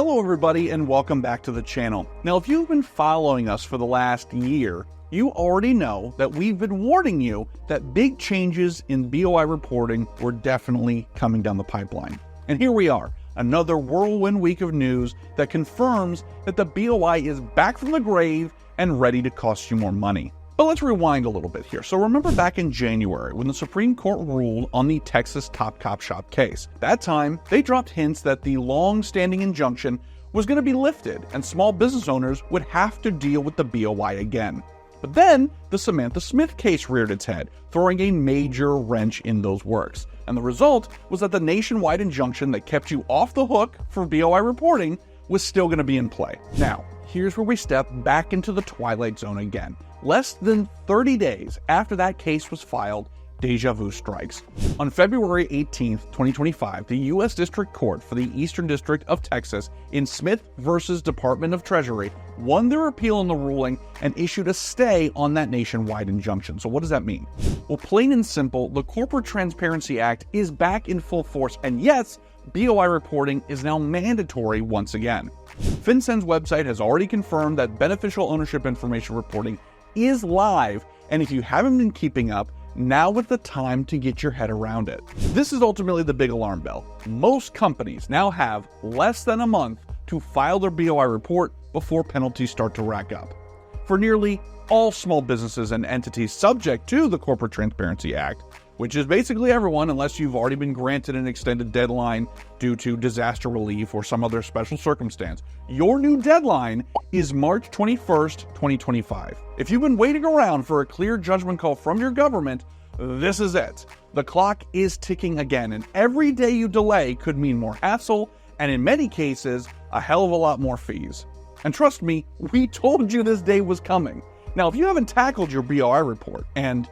Hello everybody and welcome back to the channel. Now if you've been following us for the last year, you already know that we've been warning you that big changes in BOI reporting were definitely coming down the pipeline. And here we are, another whirlwind week of news that confirms that the BOI is back from the grave and ready to cost you more money. But let's rewind a little bit here. So remember back in January when the Supreme Court ruled on the Texas Top Cop Shop case. That time, they dropped hints that the long-standing injunction was going to be lifted and small business owners would have to deal with the BOI again. But then, the Samantha Smith case reared its head, throwing a major wrench in those works. And the result was that the nationwide injunction that kept you off the hook for BOI reporting was still going to be in play. Now, here's where we step back into the twilight zone again. Less than 30 days after that case was filed, deja vu strikes. On February 18th, 2025, the U.S. District Court for the Eastern District of Texas in Smith versus Department of Treasury won their appeal on the ruling and issued a stay on that nationwide injunction. So what does that mean? Well, plain and simple, the Corporate Transparency Act is back in full force, and yes, BOI reporting is now mandatory once again. FinCEN's website has already confirmed that beneficial ownership information reporting is live, and if you haven't been keeping up, now is the time to get your head around it. This is ultimately the big alarm bell. Most companies now have less than a month to file their BOI report before penalties start to rack up. For nearly all small businesses and entities subject to the Corporate Transparency Act, which is basically everyone unless you've already been granted an extended deadline due to disaster relief or some other special circumstance. Your new deadline is March 21st, 2025. If you've been waiting around for a clear judgment call from your government, this is it. The clock is ticking again, and every day you delay could mean more hassle, and in many cases, a hell of a lot more fees. And trust me, we told you this day was coming. Now, if you haven't tackled your BOI report, and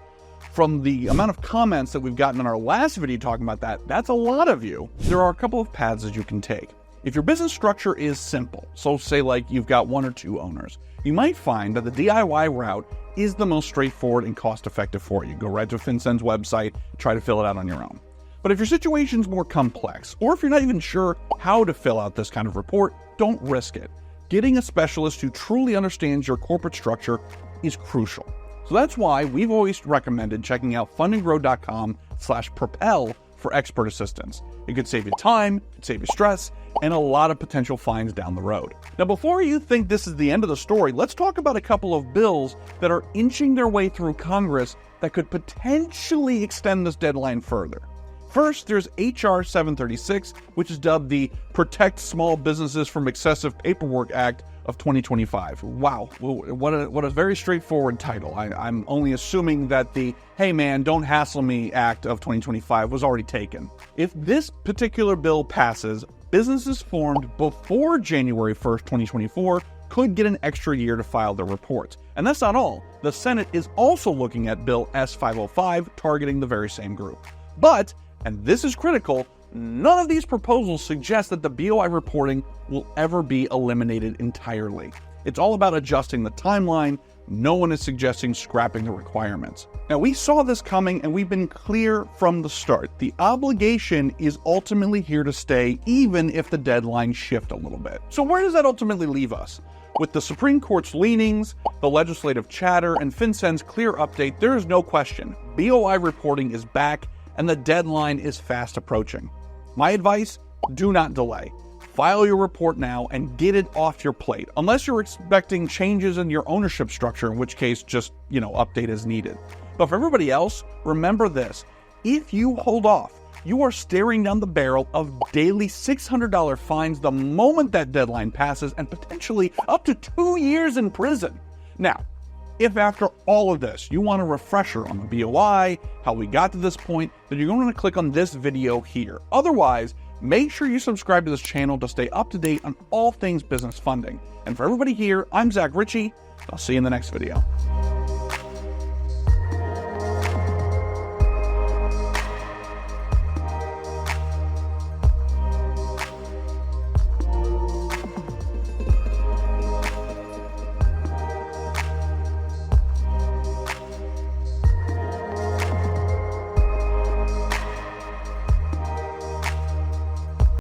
from the amount of comments that we've gotten in our last video talking about that, that's a lot of you. There are a couple of paths that you can take. If your business structure is simple, so say like you've got one or two owners, you might find that the DIY route is the most straightforward and cost-effective for you. Go right to FinCEN's website, try to fill it out on your own. But if your situation's more complex, or if you're not even sure how to fill out this kind of report, don't risk it. Getting a specialist who truly understands your corporate structure is crucial. So that's why we've always recommended checking out Fund&Grow.com/propel for expert assistance. It could save you time, it could save you stress, and a lot of potential fines down the road. Now, before you think this is the end of the story, let's talk about a couple of bills that are inching their way through Congress that could potentially extend this deadline further. First, there's H.R. 736, which is dubbed the Protect Small Businesses from Excessive Paperwork Act of 2025. Wow, what a very straightforward title. I'm only assuming that the "Hey man, don't hassle me" Act of 2025 was already taken. If this particular bill passes, businesses formed before January 1st, 2024 could get an extra year to file their reports. And that's not all. The Senate is also looking at Bill S-505 targeting the very same group. But, and this is critical, none of these proposals suggest that the BOI reporting will ever be eliminated entirely. It's all about adjusting the timeline. No one is suggesting scrapping the requirements. Now, we saw this coming and we've been clear from the start. The obligation is ultimately here to stay, even if the deadlines shift a little bit. So where does that ultimately leave us? With the Supreme Court's leanings, the legislative chatter, and FinCEN's clear update, there is no question. BOI reporting is back and the deadline is fast approaching. My advice, do not delay. File your report now and get it off your plate, unless you're expecting changes in your ownership structure, in which case just, update as needed. But for everybody else, remember this. If you hold off, you are staring down the barrel of daily $600 fines the moment that deadline passes and potentially up to 2 years in prison. Now, if after all of this, you want a refresher on the BOI, how we got to this point, then you're going to click on this video here. Otherwise, make sure you subscribe to this channel to stay up to date on all things business funding. And for everybody here, I'm Zach Ritchie. I'll see you in the next video.